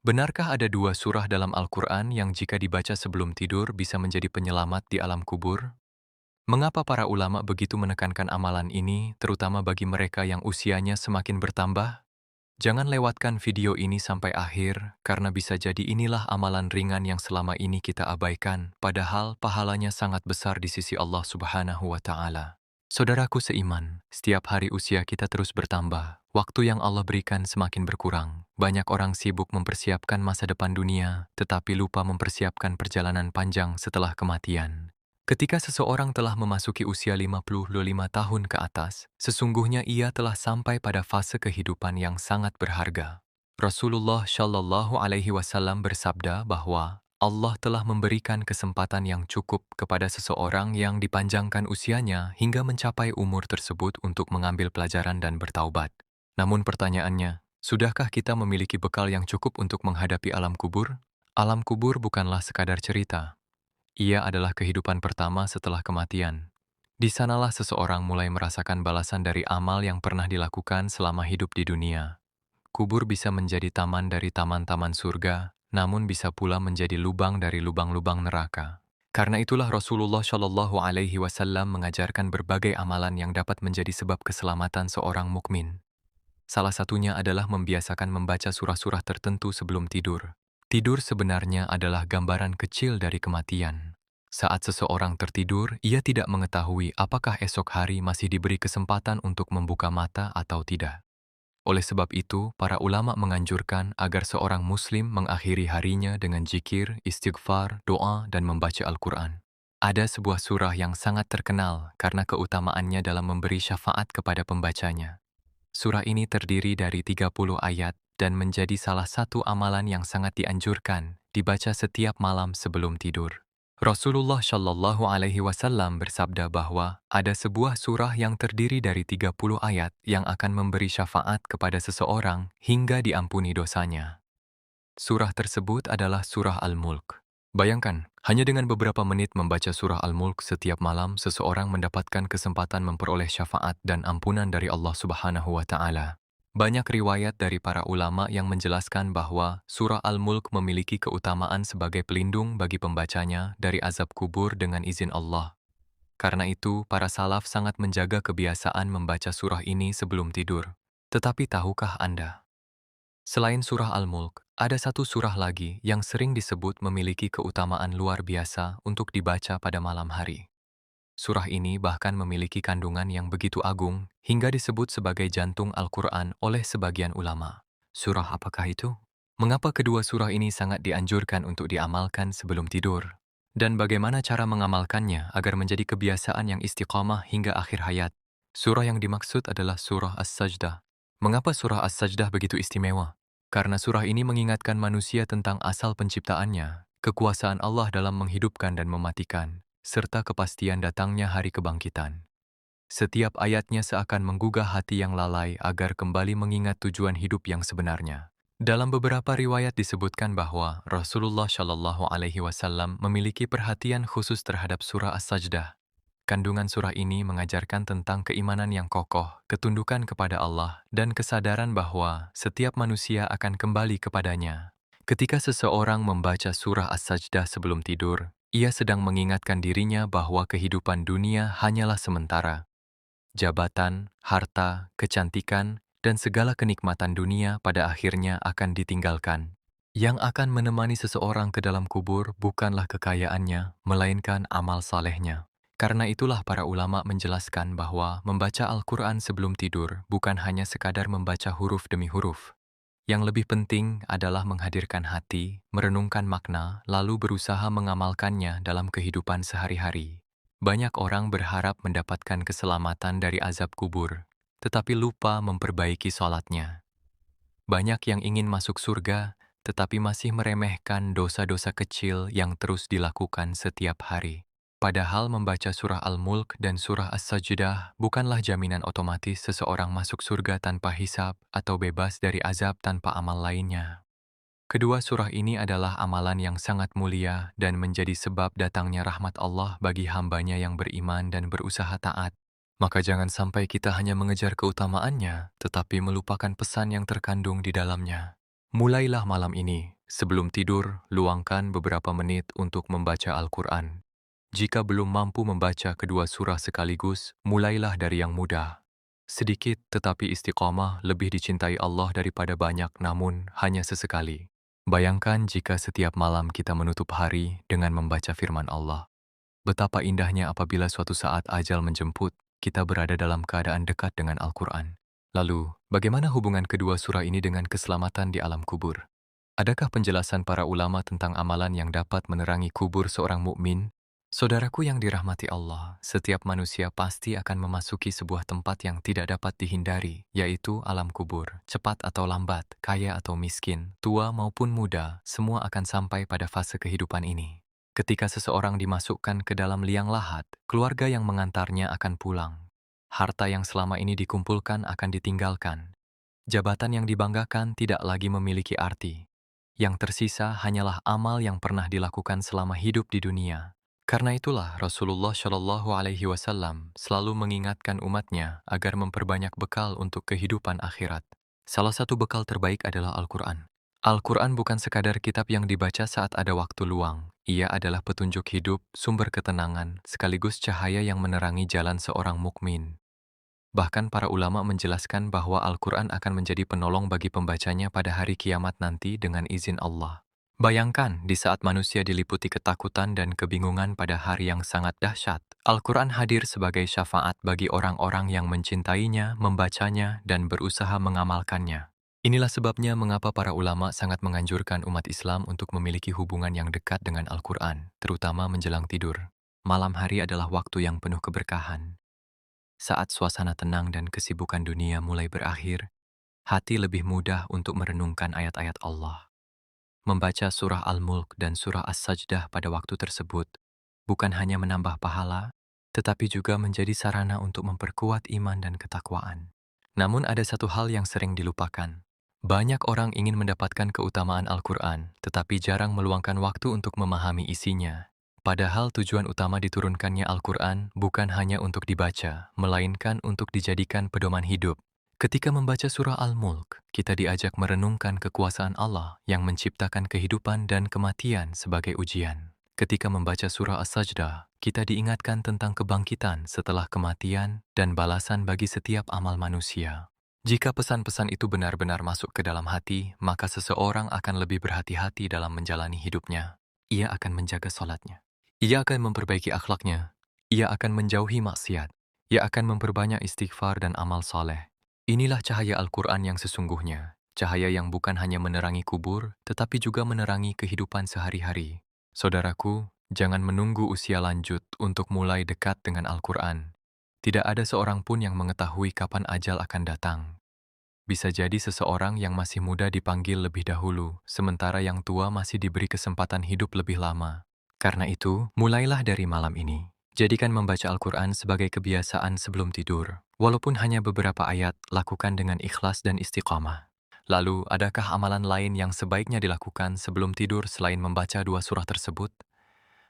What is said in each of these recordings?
Benarkah ada dua surah dalam Al-Quran yang jika dibaca sebelum tidur bisa menjadi penyelamat di alam kubur? Mengapa para ulama begitu menekankan amalan ini, terutama bagi mereka yang usianya semakin bertambah? Jangan lewatkan video ini sampai akhir, karena bisa jadi inilah amalan ringan yang selama ini kita abaikan, padahal pahalanya sangat besar di sisi Allah Subhanahu wa Ta'ala. Saudaraku seiman, setiap hari usia kita terus bertambah, waktu yang Allah berikan semakin berkurang. Banyak orang sibuk mempersiapkan masa depan dunia, tetapi lupa mempersiapkan perjalanan panjang setelah kematian. Ketika seseorang telah memasuki usia 55 tahun ke atas, sesungguhnya ia telah sampai pada fase kehidupan yang sangat berharga. Rasulullah Shallallahu Alaihi Wasallam bersabda bahwa Allah telah memberikan kesempatan yang cukup kepada seseorang yang dipanjangkan usianya hingga mencapai umur tersebut untuk mengambil pelajaran dan bertaubat. Namun pertanyaannya, sudahkah kita memiliki bekal yang cukup untuk menghadapi alam kubur? Alam kubur bukanlah sekadar cerita. Ia adalah kehidupan pertama setelah kematian. Di sanalah seseorang mulai merasakan balasan dari amal yang pernah dilakukan selama hidup di dunia. Kubur bisa menjadi taman dari taman-taman surga, namun bisa pula menjadi lubang dari lubang-lubang neraka. Karena itulah Rasulullah Shallallahu Alaihi Wasallam mengajarkan berbagai amalan yang dapat menjadi sebab keselamatan seorang mukmin. Salah satunya adalah membiasakan membaca surah-surah tertentu sebelum tidur. Tidur sebenarnya adalah gambaran kecil dari kematian. Saat seseorang tertidur, ia tidak mengetahui apakah esok hari masih diberi kesempatan untuk membuka mata atau tidak. Oleh sebab itu, para ulama menganjurkan agar seorang muslim mengakhiri harinya dengan zikir, istighfar, doa, dan membaca Al-Quran. Ada sebuah surah yang sangat terkenal karena keutamaannya dalam memberi syafaat kepada pembacanya. Surah ini terdiri dari 30 ayat dan menjadi salah satu amalan yang sangat dianjurkan dibaca setiap malam sebelum tidur. Rasulullah Shallallahu Alaihi Wasallam bersabda bahwa ada sebuah surah yang terdiri dari 30 ayat yang akan memberi syafaat kepada seseorang hingga diampuni dosanya. Surah tersebut adalah surah Al-Mulk. Bayangkan, hanya dengan beberapa menit membaca surah Al-Mulk setiap malam, seseorang mendapatkan kesempatan memperoleh syafaat dan ampunan dari Allah Subhanahu wa Ta'ala. Banyak riwayat dari para ulama yang menjelaskan bahwa surah Al-Mulk memiliki keutamaan sebagai pelindung bagi pembacanya dari azab kubur dengan izin Allah. Karena itu, para salaf sangat menjaga kebiasaan membaca surah ini sebelum tidur. Tetapi tahukah Anda? Selain surah Al-Mulk, ada satu surah lagi yang sering disebut memiliki keutamaan luar biasa untuk dibaca pada malam hari. Surah ini bahkan memiliki kandungan yang begitu agung hingga disebut sebagai jantung Al-Quran oleh sebagian ulama. Surah apakah itu? Mengapa kedua surah ini sangat dianjurkan untuk diamalkan sebelum tidur? Dan bagaimana cara mengamalkannya agar menjadi kebiasaan yang istiqamah hingga akhir hayat? Surah yang dimaksud adalah surah As-Sajdah. Mengapa surah As-Sajdah begitu istimewa? Karena surah ini mengingatkan manusia tentang asal penciptaannya, kekuasaan Allah dalam menghidupkan dan mematikan, serta kepastian datangnya hari kebangkitan. Setiap ayatnya seakan menggugah hati yang lalai agar kembali mengingat tujuan hidup yang sebenarnya. Dalam beberapa riwayat disebutkan bahwa Rasulullah Shallallahu Alaihi Wasallam memiliki perhatian khusus terhadap surah As-Sajdah. Kandungan surah ini mengajarkan tentang keimanan yang kokoh, ketundukan kepada Allah, dan kesadaran bahwa setiap manusia akan kembali kepadanya. Ketika seseorang membaca surah As-Sajdah sebelum tidur, ia sedang mengingatkan dirinya bahwa kehidupan dunia hanyalah sementara. Jabatan, harta, kecantikan, dan segala kenikmatan dunia pada akhirnya akan ditinggalkan. Yang akan menemani seseorang ke dalam kubur bukanlah kekayaannya, melainkan amal salehnya. Karena itulah para ulama menjelaskan bahwa membaca Al-Quran sebelum tidur bukan hanya sekadar membaca huruf demi huruf. Yang lebih penting adalah menghadirkan hati, merenungkan makna, lalu berusaha mengamalkannya dalam kehidupan sehari-hari. Banyak orang berharap mendapatkan keselamatan dari azab kubur, tetapi lupa memperbaiki sholatnya. Banyak yang ingin masuk surga, tetapi masih meremehkan dosa-dosa kecil yang terus dilakukan setiap hari. Padahal membaca surah Al-Mulk dan surah As-Sajdah bukanlah jaminan otomatis seseorang masuk surga tanpa hisab atau bebas dari azab tanpa amal lainnya. Kedua surah ini adalah amalan yang sangat mulia dan menjadi sebab datangnya rahmat Allah bagi hambanya yang beriman dan berusaha taat. Maka jangan sampai kita hanya mengejar keutamaannya, tetapi melupakan pesan yang terkandung di dalamnya. Mulailah malam ini. Sebelum tidur, luangkan beberapa menit untuk membaca Al-Quran. Jika belum mampu membaca kedua surah sekaligus, mulailah dari yang mudah. Sedikit tetapi istiqamah lebih dicintai Allah daripada banyak namun hanya sesekali. Bayangkan jika setiap malam kita menutup hari dengan membaca firman Allah. Betapa indahnya apabila suatu saat ajal menjemput, kita berada dalam keadaan dekat dengan Al-Quran. Lalu, bagaimana hubungan kedua surah ini dengan keselamatan di alam kubur? Adakah penjelasan para ulama tentang amalan yang dapat menerangi kubur seorang mukmin? Saudaraku yang dirahmati Allah, setiap manusia pasti akan memasuki sebuah tempat yang tidak dapat dihindari, yaitu alam kubur. Cepat atau lambat, kaya atau miskin, tua maupun muda, semua akan sampai pada fase kehidupan ini. Ketika seseorang dimasukkan ke dalam liang lahat, keluarga yang mengantarnya akan pulang. Harta yang selama ini dikumpulkan akan ditinggalkan. Jabatan yang dibanggakan tidak lagi memiliki arti. Yang tersisa hanyalah amal yang pernah dilakukan selama hidup di dunia. Karena itulah Rasulullah Shallallahu Alaihi Wasallam selalu mengingatkan umatnya agar memperbanyak bekal untuk kehidupan akhirat. Salah satu bekal terbaik adalah Al-Quran. Al-Quran bukan sekadar kitab yang dibaca saat ada waktu luang. Ia adalah petunjuk hidup, sumber ketenangan, sekaligus cahaya yang menerangi jalan seorang mukmin. Bahkan para ulama menjelaskan bahwa Al-Quran akan menjadi penolong bagi pembacanya pada hari kiamat nanti dengan izin Allah. Bayangkan, di saat manusia diliputi ketakutan dan kebingungan pada hari yang sangat dahsyat, Al-Quran hadir sebagai syafaat bagi orang-orang yang mencintainya, membacanya, dan berusaha mengamalkannya. Inilah sebabnya mengapa para ulama sangat menganjurkan umat Islam untuk memiliki hubungan yang dekat dengan Al-Quran, terutama menjelang tidur. Malam hari adalah waktu yang penuh keberkahan. Saat suasana tenang dan kesibukan dunia mulai berakhir, hati lebih mudah untuk merenungkan ayat-ayat Allah. Membaca surah Al-Mulk dan surah As-Sajdah pada waktu tersebut bukan hanya menambah pahala, tetapi juga menjadi sarana untuk memperkuat iman dan ketakwaan. Namun ada satu hal yang sering dilupakan. Banyak orang ingin mendapatkan keutamaan Al-Quran, tetapi jarang meluangkan waktu untuk memahami isinya. Padahal tujuan utama diturunkannya Al-Quran bukan hanya untuk dibaca, melainkan untuk dijadikan pedoman hidup. Ketika membaca surah Al-Mulk, kita diajak merenungkan kekuasaan Allah yang menciptakan kehidupan dan kematian sebagai ujian. Ketika membaca surah As-Sajdah, kita diingatkan tentang kebangkitan setelah kematian dan balasan bagi setiap amal manusia. Jika pesan-pesan itu benar-benar masuk ke dalam hati, maka seseorang akan lebih berhati-hati dalam menjalani hidupnya. Ia akan menjaga sholatnya. Ia akan memperbaiki akhlaknya. Ia akan menjauhi maksiat. Ia akan memperbanyak istighfar dan amal saleh. Inilah cahaya Al-Quran yang sesungguhnya. Cahaya yang bukan hanya menerangi kubur, tetapi juga menerangi kehidupan sehari-hari. Saudaraku, jangan menunggu usia lanjut untuk mulai dekat dengan Al-Quran. Tidak ada seorang pun yang mengetahui kapan ajal akan datang. Bisa jadi seseorang yang masih muda dipanggil lebih dahulu, sementara yang tua masih diberi kesempatan hidup lebih lama. Karena itu, mulailah dari malam ini. Jadikan membaca Al-Quran sebagai kebiasaan sebelum tidur. Walaupun hanya beberapa ayat, lakukan dengan ikhlas dan istiqamah. Lalu, adakah amalan lain yang sebaiknya dilakukan sebelum tidur selain membaca dua surah tersebut?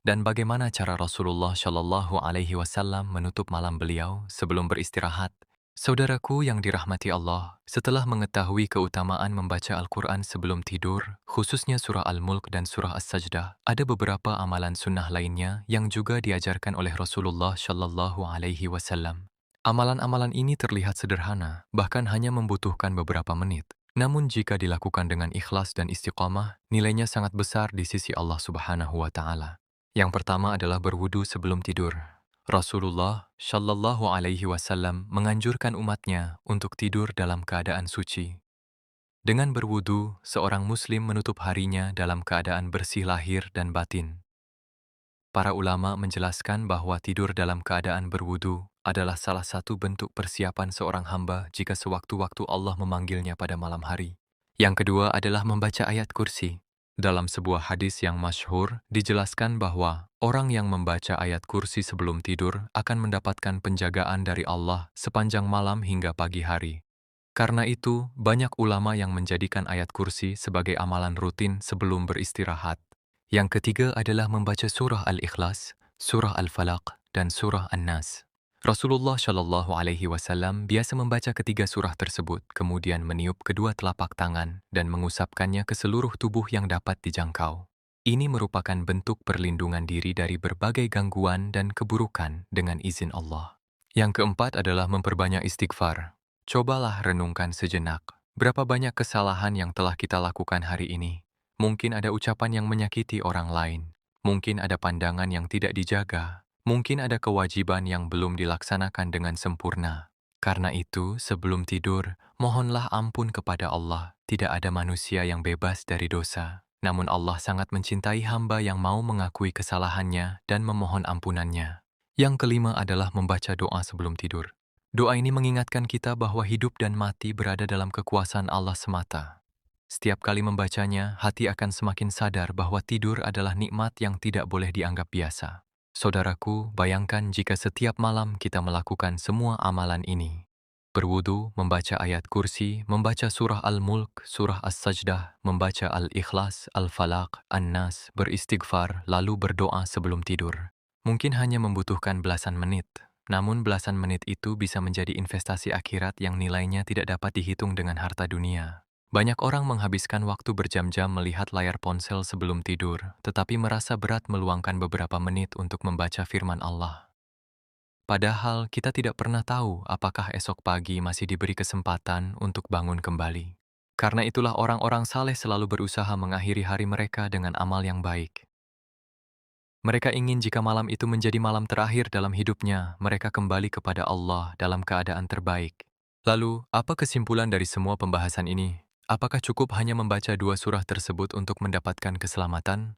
Dan bagaimana cara Rasulullah Shallallahu Alaihi Wasallam menutup malam beliau sebelum beristirahat? Saudaraku yang dirahmati Allah, setelah mengetahui keutamaan membaca Al-Quran sebelum tidur, khususnya surah Al-Mulk dan surah As-Sajdah, ada beberapa amalan sunnah lainnya yang juga diajarkan oleh Rasulullah Shallallahu Alaihi Wasallam. Amalan-amalan ini terlihat sederhana, bahkan hanya membutuhkan beberapa menit. Namun jika dilakukan dengan ikhlas dan istiqamah, nilainya sangat besar di sisi Allah Subhanahu wa Ta'ala. Yang pertama adalah berwudu sebelum tidur. Rasulullah Shallallahu Alaihi Wasallam menganjurkan umatnya untuk tidur dalam keadaan suci. Dengan berwudu, seorang Muslim menutup harinya dalam keadaan bersih lahir dan batin. Para ulama menjelaskan bahwa tidur dalam keadaan berwudu adalah salah satu bentuk persiapan seorang hamba jika sewaktu-waktu Allah memanggilnya pada malam hari. Yang kedua adalah membaca ayat kursi. Dalam sebuah hadis yang masyhur, dijelaskan bahwa orang yang membaca ayat kursi sebelum tidur akan mendapatkan penjagaan dari Allah sepanjang malam hingga pagi hari. Karena itu, banyak ulama yang menjadikan ayat kursi sebagai amalan rutin sebelum beristirahat. Yang ketiga adalah membaca surah Al-Ikhlas, surah Al-Falaq, dan surah An-Nas. Rasulullah Shallallahu Alaihi Wasallam biasa membaca ketiga surah tersebut, kemudian meniup kedua telapak tangan dan mengusapkannya ke seluruh tubuh yang dapat dijangkau. Ini merupakan bentuk perlindungan diri dari berbagai gangguan dan keburukan dengan izin Allah. Yang keempat adalah memperbanyak istighfar. Cobalah renungkan sejenak, berapa banyak kesalahan yang telah kita lakukan hari ini. Mungkin ada ucapan yang menyakiti orang lain, mungkin ada pandangan yang tidak dijaga, mungkin ada kewajiban yang belum dilaksanakan dengan sempurna. Karena itu, sebelum tidur, mohonlah ampun kepada Allah. Tidak ada manusia yang bebas dari dosa. Namun Allah sangat mencintai hamba yang mau mengakui kesalahannya dan memohon ampunannya. Yang kelima adalah membaca doa sebelum tidur. Doa ini mengingatkan kita bahwa hidup dan mati berada dalam kekuasaan Allah semata. Setiap kali membacanya, hati akan semakin sadar bahwa tidur adalah nikmat yang tidak boleh dianggap biasa. Saudaraku, bayangkan jika setiap malam kita melakukan semua amalan ini. Berwudu, membaca ayat kursi, membaca surah Al-Mulk, surah As-Sajdah, membaca Al-Ikhlas, Al-Falaq, An-Nas, beristighfar, lalu berdoa sebelum tidur. Mungkin hanya membutuhkan belasan menit, namun belasan menit itu bisa menjadi investasi akhirat yang nilainya tidak dapat dihitung dengan harta dunia. Banyak orang menghabiskan waktu berjam-jam melihat layar ponsel sebelum tidur, tetapi merasa berat meluangkan beberapa menit untuk membaca firman Allah. Padahal kita tidak pernah tahu apakah esok pagi masih diberi kesempatan untuk bangun kembali. Karena itulah orang-orang saleh selalu berusaha mengakhiri hari mereka dengan amal yang baik. Mereka ingin jika malam itu menjadi malam terakhir dalam hidupnya, mereka kembali kepada Allah dalam keadaan terbaik. Lalu, apa kesimpulan dari semua pembahasan ini? Apakah cukup hanya membaca dua surah tersebut untuk mendapatkan keselamatan?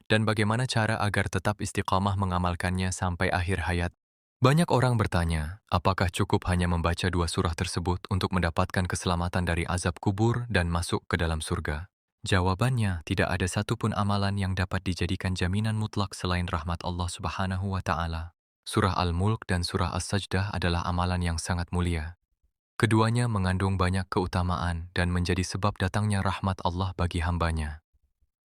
Dan bagaimana cara agar tetap istiqamah mengamalkannya sampai akhir hayat? Banyak orang bertanya, apakah cukup hanya membaca dua surah tersebut untuk mendapatkan keselamatan dari azab kubur dan masuk ke dalam surga? Jawabannya, tidak ada satupun amalan yang dapat dijadikan jaminan mutlak selain rahmat Allah Subhanahu wa Ta'ala. Surah Al-Mulk dan surah As-Sajdah adalah amalan yang sangat mulia. Keduanya mengandung banyak keutamaan dan menjadi sebab datangnya rahmat Allah bagi hambanya.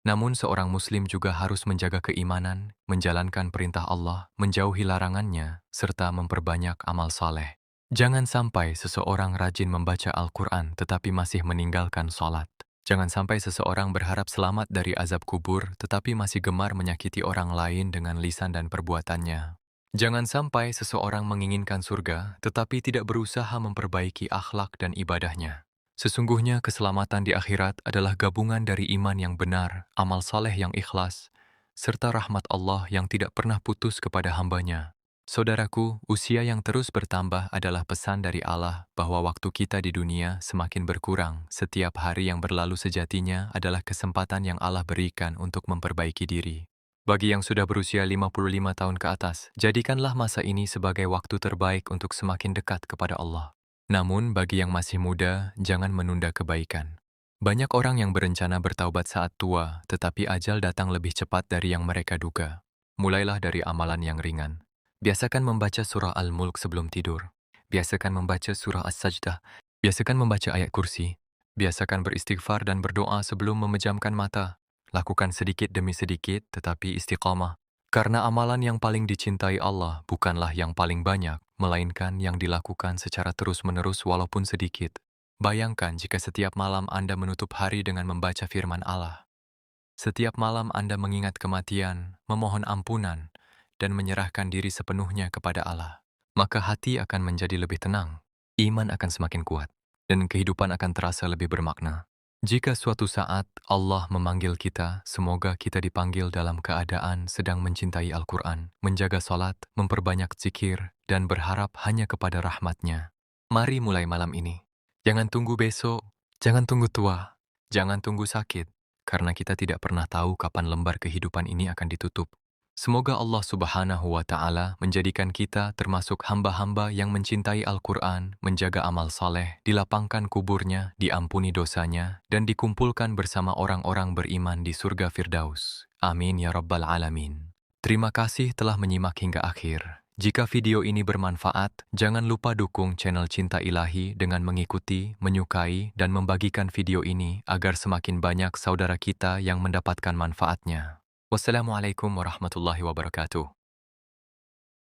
Namun seorang muslim juga harus menjaga keimanan, menjalankan perintah Allah, menjauhi larangannya, serta memperbanyak amal saleh. Jangan sampai seseorang rajin membaca Al-Quran tetapi masih meninggalkan sholat. Jangan sampai seseorang berharap selamat dari azab kubur tetapi masih gemar menyakiti orang lain dengan lisan dan perbuatannya. Jangan sampai seseorang menginginkan surga tetapi tidak berusaha memperbaiki akhlak dan ibadahnya. Sesungguhnya keselamatan di akhirat adalah gabungan dari iman yang benar, amal saleh yang ikhlas, serta rahmat Allah yang tidak pernah putus kepada hambanya. Saudaraku, usia yang terus bertambah adalah pesan dari Allah bahwa waktu kita di dunia semakin berkurang. Setiap hari yang berlalu sejatinya adalah kesempatan yang Allah berikan untuk memperbaiki diri. Bagi yang sudah berusia 55 tahun ke atas, jadikanlah masa ini sebagai waktu terbaik untuk semakin dekat kepada Allah. Namun, bagi yang masih muda, jangan menunda kebaikan. Banyak orang yang berencana bertaubat saat tua, tetapi ajal datang lebih cepat dari yang mereka duga. Mulailah dari amalan yang ringan. Biasakan membaca surah Al-Mulk sebelum tidur. Biasakan membaca surah As-Sajdah. Biasakan membaca ayat kursi. Biasakan beristighfar dan berdoa sebelum memejamkan mata. Lakukan sedikit demi sedikit, tetapi istiqamah. Karena amalan yang paling dicintai Allah bukanlah yang paling banyak, melainkan yang dilakukan secara terus-menerus walaupun sedikit. Bayangkan jika setiap malam Anda menutup hari dengan membaca firman Allah. Setiap malam Anda mengingat kematian, memohon ampunan, dan menyerahkan diri sepenuhnya kepada Allah. Maka hati akan menjadi lebih tenang, iman akan semakin kuat, dan kehidupan akan terasa lebih bermakna. Jika suatu saat Allah memanggil kita, semoga kita dipanggil dalam keadaan sedang mencintai Al-Quran, menjaga salat, memperbanyak zikir, dan berharap hanya kepada rahmat-Nya. Mari mulai malam ini. Jangan tunggu besok, jangan tunggu tua, jangan tunggu sakit, karena kita tidak pernah tahu kapan lembar kehidupan ini akan ditutup. Semoga Allah Subhanahu wa Ta'ala menjadikan kita termasuk hamba-hamba yang mencintai Al-Quran, menjaga amal saleh, dilapangkan kuburnya, diampuni dosanya, dan dikumpulkan bersama orang-orang beriman di surga Firdaus. Amin ya Rabbal Alamin. Terima kasih telah menyimak hingga akhir. Jika video ini bermanfaat, jangan lupa dukung channel Cinta Ilahi dengan mengikuti, menyukai, dan membagikan video ini agar semakin banyak saudara kita yang mendapatkan manfaatnya. Wassalamualaikum warahmatullahi wabarakatuh.